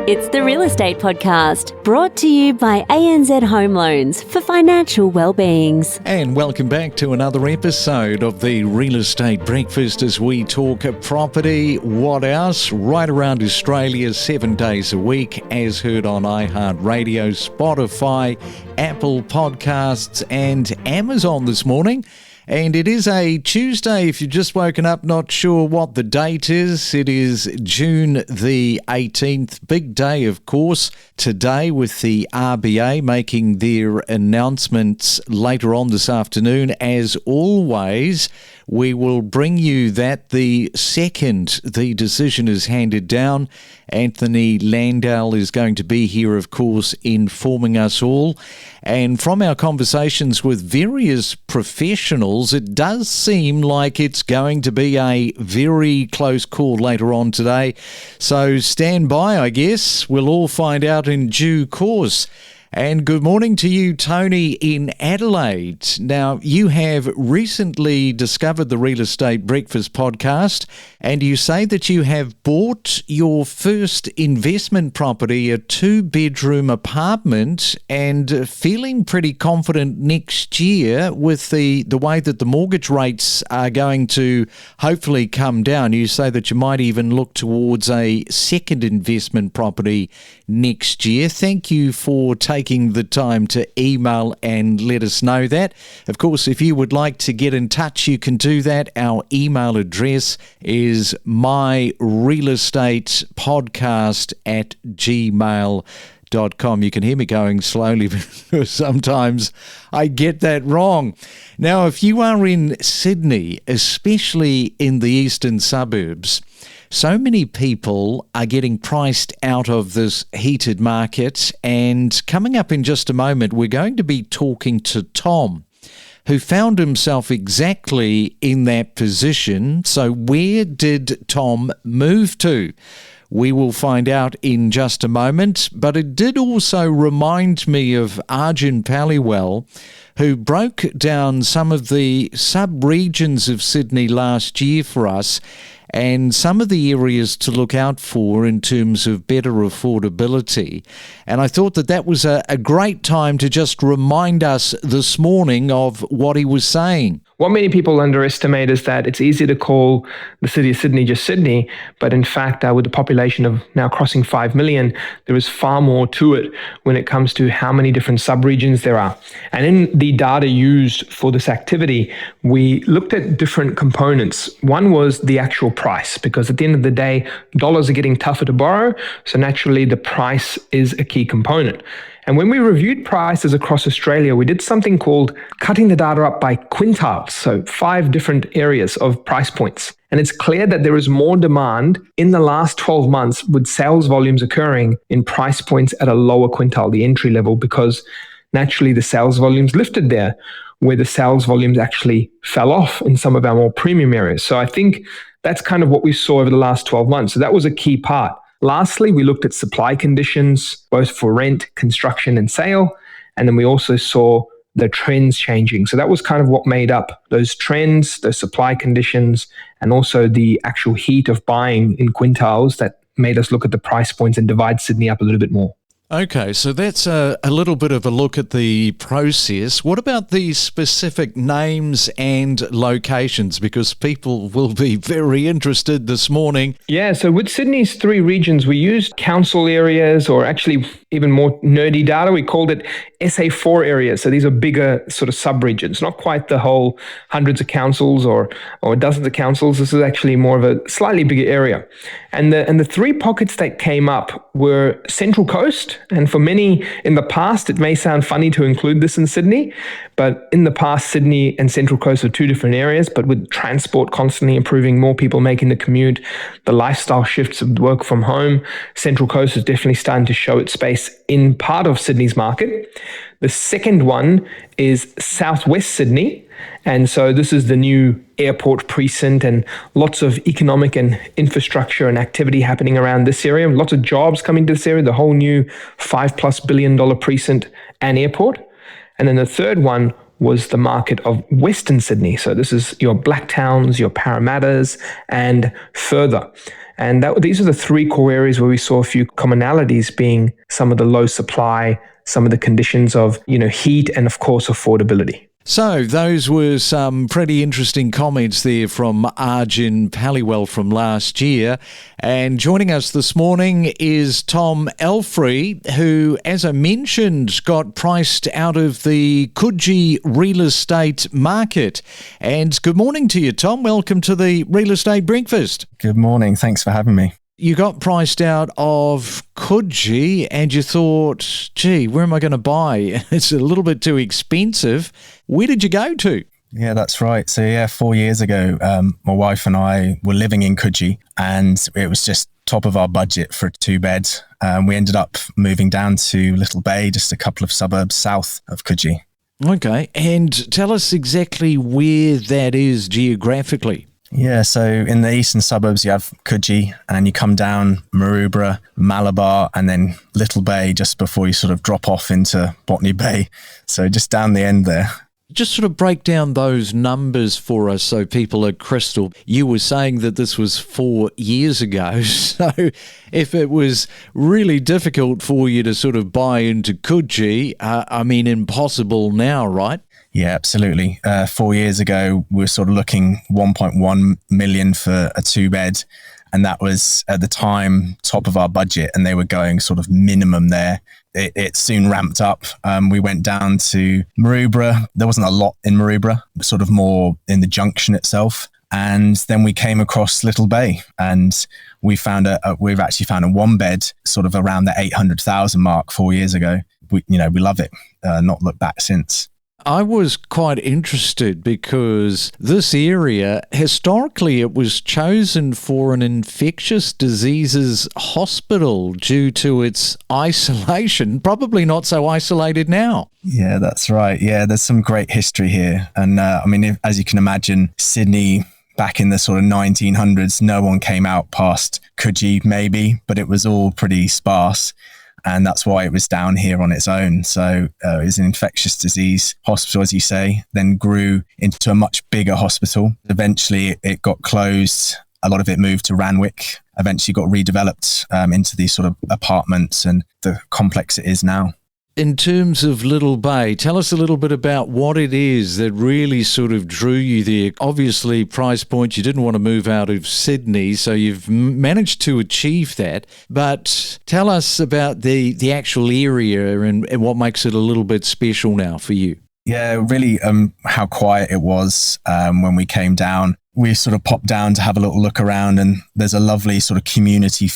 It's the Real Estate Podcast, brought to you by ANZ Home Loans for financial well-beings. And welcome back to another episode of the Real Estate Breakfast as we talk property, what else, right around Australia, 7 days a week, as heard on iHeartRadio, Spotify, Apple Podcasts and Amazon this morning. And it is a Tuesday, if you've just woken up, not sure what the date is. It is June the 18th. Big day, of course, today with the RBA making their announcements later on this afternoon. As always, we will bring you that the second the decision is handed down. Anthony Landale is going to be here, of course, informing us all. And from our conversations with various professionals, it does seem like it's going to be a very close call later on today. So stand by, I guess. We'll all find out in due course. And good morning to you, Tony, in Adelaide. Now, you have recently discovered the Real Estate Breakfast podcast, and you say that you have bought your first investment property, a 2-bedroom apartment, and feeling pretty confident next year with the way that the mortgage rates are going to hopefully come down. You say that you might even look towards a second investment property next year. Thank you for taking the time to email and let us know that. Of course, if you would like to get in touch, you can do that. Our email address is myrealestatepodcast@gmail.com. You can hear me going slowly because sometimes I get that wrong. Now, if you are in Sydney, especially in the eastern suburbs, so many people are getting priced out of this heated market, and coming up in just a moment, we're going to be talking to Tom, who found himself exactly in that position. So where did Tom move to? We will find out in just a moment, but it did also remind me of Arjun Paliwal, who broke down some of the sub-regions of Sydney last year for us, and some of the areas to look out for in terms of better affordability. And I thought that was a great time to just remind us this morning of what he was saying. What many people underestimate is that it's easy to call the city of Sydney just Sydney, but in fact, with the population of now crossing 5 million, there is far more to it when it comes to how many different sub-regions there are. And in the data used for this activity, we looked at different components. One was the actual price, because at the end of the day, dollars are getting tougher to borrow, so naturally the price is a key component. And when we reviewed prices across Australia, we did something called cutting the data up by quintiles, so 5 different areas of price points. And it's clear that there is more demand in the last 12 months with sales volumes occurring in price points at a lower quintile, the entry level, because naturally the sales volumes lifted there, where the sales volumes actually fell off in some of our more premium areas. So I think that's kind of what we saw over the last 12 months. So that was a key part. Lastly, we looked at supply conditions, both for rent, construction, and sale. And then we also saw the trends changing. So that was kind of what made up those trends, those supply conditions, and also the actual heat of buying in quintiles that made us look at the price points and divide Sydney up a little bit more. Okay, so that's a little bit of a look at the process. What about the specific names and locations? Because people will be very interested this morning. Yeah, so with Sydney's 3 regions, we used council areas, or actually even more nerdy data, we called it SA4 areas. So these are bigger sort of sub-regions, not quite the whole hundreds of councils or dozens of councils. This is actually more of a slightly bigger area. And the 3 pockets that came up were Central Coast. And for many in the past, it may sound funny to include this in Sydney, but in the past, Sydney and Central Coast are 2 different areas, but with transport constantly improving, more people making the commute, the lifestyle shifts of work from home, Central Coast is definitely starting to show its space in part of Sydney's market. The second one is Southwest Sydney. And so this is the new airport precinct and lots of economic and infrastructure and activity happening around this area. Lots of jobs coming to this area, the whole new $5+ billion precinct and airport. And then the third one was the market of Western Sydney. So this is your Blacktowns, your Parramatta's, and further. And these are the three core areas where we saw a few commonalities, being some of the low supply, some of the conditions of, heat, and of course, affordability. So those were some pretty interesting comments there from Arjun Paliwell from last year. And joining us this morning is Tom Alfry, who, as I mentioned, got priced out of the Coogee real estate market. And good morning to you, Tom. Welcome to the Real Estate Breakfast. Good morning. Thanks for having me. You got priced out of Coogee and you thought, gee, where am I going to buy? It's a little bit too expensive. Where did you go to? Yeah, that's right. So 4 years ago, my wife and I were living in Coogee and it was just top of our budget for a 2-bed. We ended up moving down to Little Bay, just a couple of suburbs south of Coogee. Okay. And tell us exactly where that is geographically. Yeah, so in the eastern suburbs, you have Coogee and you come down Maroubra, Malabar, and then Little Bay just before you sort of drop off into Botany Bay. So just down the end there. Just sort of break down those numbers for us so people are crystal. You were saying that this was 4 years ago. So if it was really difficult for you to sort of buy into Coogee, impossible now, right? Yeah, absolutely. 4 years ago, we were sort of looking 1.1 million for a 2-bed. And that was at the time top of our budget, and they were going sort of minimum there. It soon ramped up. We went down to Maroubra. There wasn't a lot in Maroubra, sort of more in the junction itself. And then we came across Little Bay, and we've actually found a 1-bed sort of around the 800,000 mark 4 years ago. We love it. Not looked back since. I was quite interested because this area, historically, it was chosen for an infectious diseases hospital due to its isolation, probably not so isolated now. Yeah, that's right. Yeah, there's some great history here. And as you can imagine, Sydney back in the sort of 1900s, no one came out past Coogee maybe, but it was all pretty sparse. And that's why it was down here on its own. So it was an infectious disease hospital, as you say, then grew into a much bigger hospital. Eventually, it got closed. A lot of it moved to Randwick, eventually got redeveloped into these sort of apartments and the complex it is now. In terms of Little Bay, tell us a little bit about what it is that really sort of drew you there. Obviously, price point, you didn't want to move out of Sydney, so you've managed to achieve that. But tell us about the actual area and what makes it a little bit special now for you. Yeah, really how quiet it was when we came down. We sort of popped down to have a little look around, and there's a lovely sort of community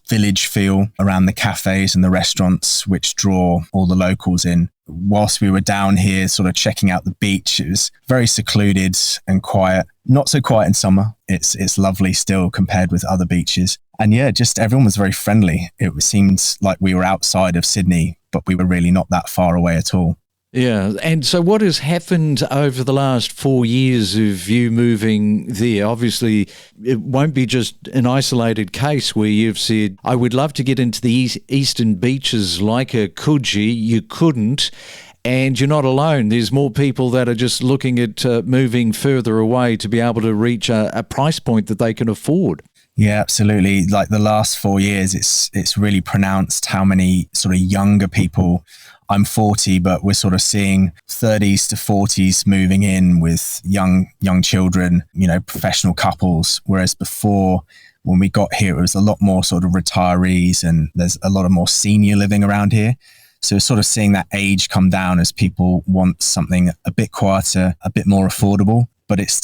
village feel around the cafes and the restaurants, which draw all the locals in. Whilst we were down here sort of checking out the beach, it was very secluded and quiet. Not so quiet in summer. It's lovely still compared with other beaches. And yeah, just everyone was very friendly. It seemed like we were outside of Sydney, but we were really not that far away at all. Yeah, and so what has happened over the last 4 years of you moving there? Obviously, it won't be just an isolated case where you've said, I would love to get into the eastern beaches like a Coogee. You couldn't, and you're not alone. There's more people that are just looking at moving further away to be able to reach a price point that they can afford. Yeah, absolutely. Like the last 4 years, it's really pronounced how many sort of younger people. I'm 40, but we're sort of seeing 30s to 40s moving in with young children, professional couples. Whereas before, when we got here, it was a lot more sort of retirees, and there's a lot of more senior living around here. So sort of seeing that age come down as people want something a bit quieter, a bit more affordable. But it's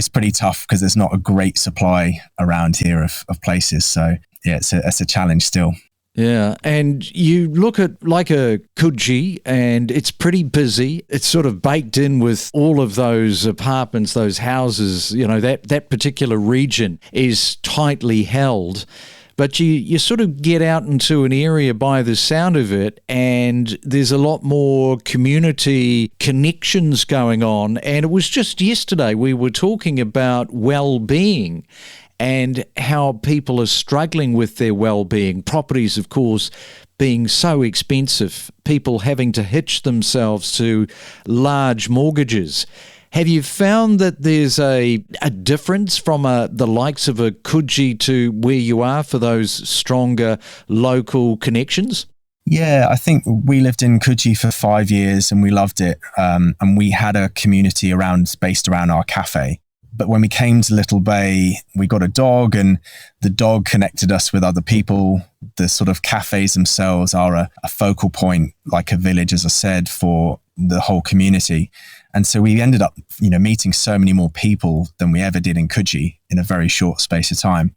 pretty tough because there's not a great supply around here of places. So yeah, it's a challenge still. Yeah, and you look at like a Coogee and it's pretty busy. It's sort of baked in with all of those apartments, those houses, that particular region is tightly held. But you sort of get out into an area by the sound of it, and there's a lot more community connections going on. And it was just yesterday we were talking about well-being and how people are struggling with their well-being. Properties, of course, being so expensive, people having to hitch themselves to large mortgages. Have you found that there's a difference from the likes of a Coogee to where you are for those stronger local connections? Yeah, I think we lived in Coogee for 5 years and we loved it. And we had a community based around our cafe. But when we came to Little Bay, we got a dog, and the dog connected us with other people. The sort of cafes themselves are a focal point, like a village, as I said, for the whole community. And so we ended up, meeting so many more people than we ever did in Coogee in a very short space of time.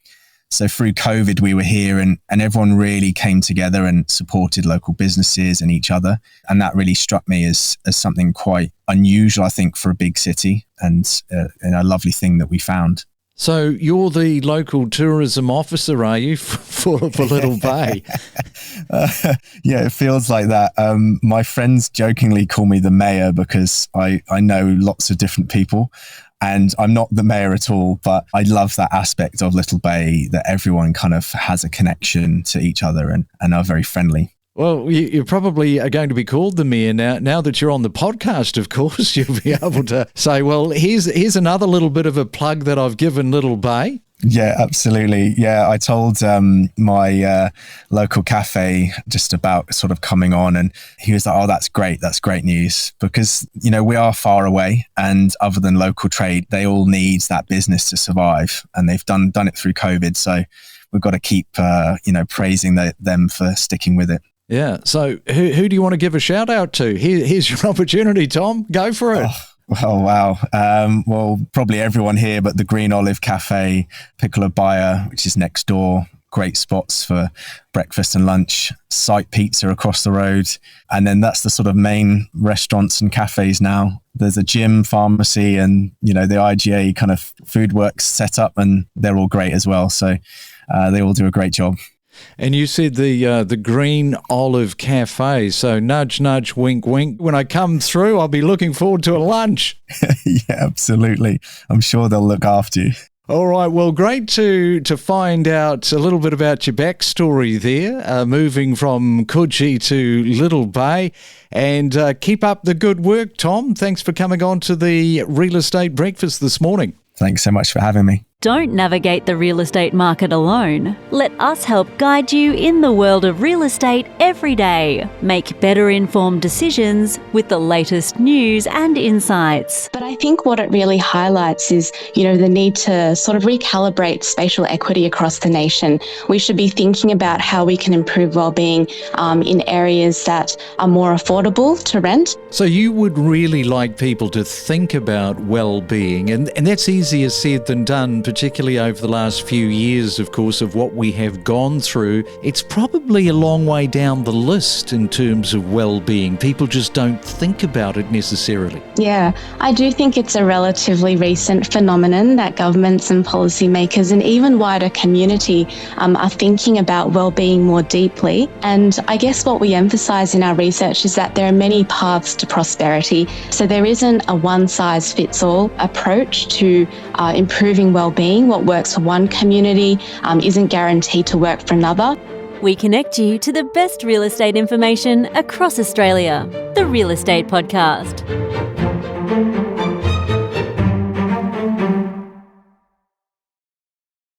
So through COVID, we were here and everyone really came together and supported local businesses and each other. And that really struck me as something quite unusual, I think, for a big city, and a lovely thing that we found. So you're the local tourism officer, are you, for Little Bay? Yeah, it feels like that. My friends jokingly call me the mayor because I know lots of different people. And I'm not the mayor at all, but I love that aspect of Little Bay, that everyone kind of has a connection to each other and are very friendly. Well, you probably are going to be called the mayor now that you're on the podcast, of course. You'll be able to say, well, here's another little bit of a plug that I've given Little Bay. Yeah, absolutely. Yeah, I told my local cafe just about sort of coming on, and he was like, oh, that's great news, because, we are far away, and other than local trade, they all need that business to survive, and they've done it through COVID. So we've got to keep, praising them for sticking with it. Yeah. So who do you want to give a shout out to? Here's your opportunity, Tom. Go for it. Oh, wow. Well, probably everyone here, but the Green Olive Cafe, Piccolo Baia, which is next door. Great spots for breakfast and lunch. Sight Pizza across the road. And then that's the sort of main restaurants and cafes now. There's a gym, pharmacy, and, the IGA kind of food works set up, and they're all great as well. So they all do a great job. And you said the Green Olive Cafe, so nudge, nudge, wink, wink. When I come through, I'll be looking forward to a lunch. Yeah, absolutely. I'm sure they'll look after you. All right, well, great to find out a little bit about your backstory there, moving from Coogee to Little Bay. And keep up the good work, Tom. Thanks for coming on to the Real Estate Breakfast this morning. Thanks so much for having me. Don't navigate the real estate market alone. Let us help guide you in the world of real estate every day. Make better informed decisions with the latest news and insights. But I think what it really highlights is, the need to sort of recalibrate spatial equity across the nation. We should be thinking about how we can improve wellbeing in areas that are more affordable to rent. So you would really like people to think about well-being, and that's easier said than done, particularly over the last few years, of course, of what we have gone through. It's probably a long way down the list in terms of well-being. People just don't think about it necessarily. Yeah, I do think it's a relatively recent phenomenon that governments and policymakers and even wider community are thinking about well-being more deeply. And I guess what we emphasise in our research is that there are many paths to prosperity. So there isn't a one-size-fits-all approach to improving well-being. What works for one community isn't guaranteed to work for another. We connect you to the best real estate information across Australia. The Real Estate Podcast.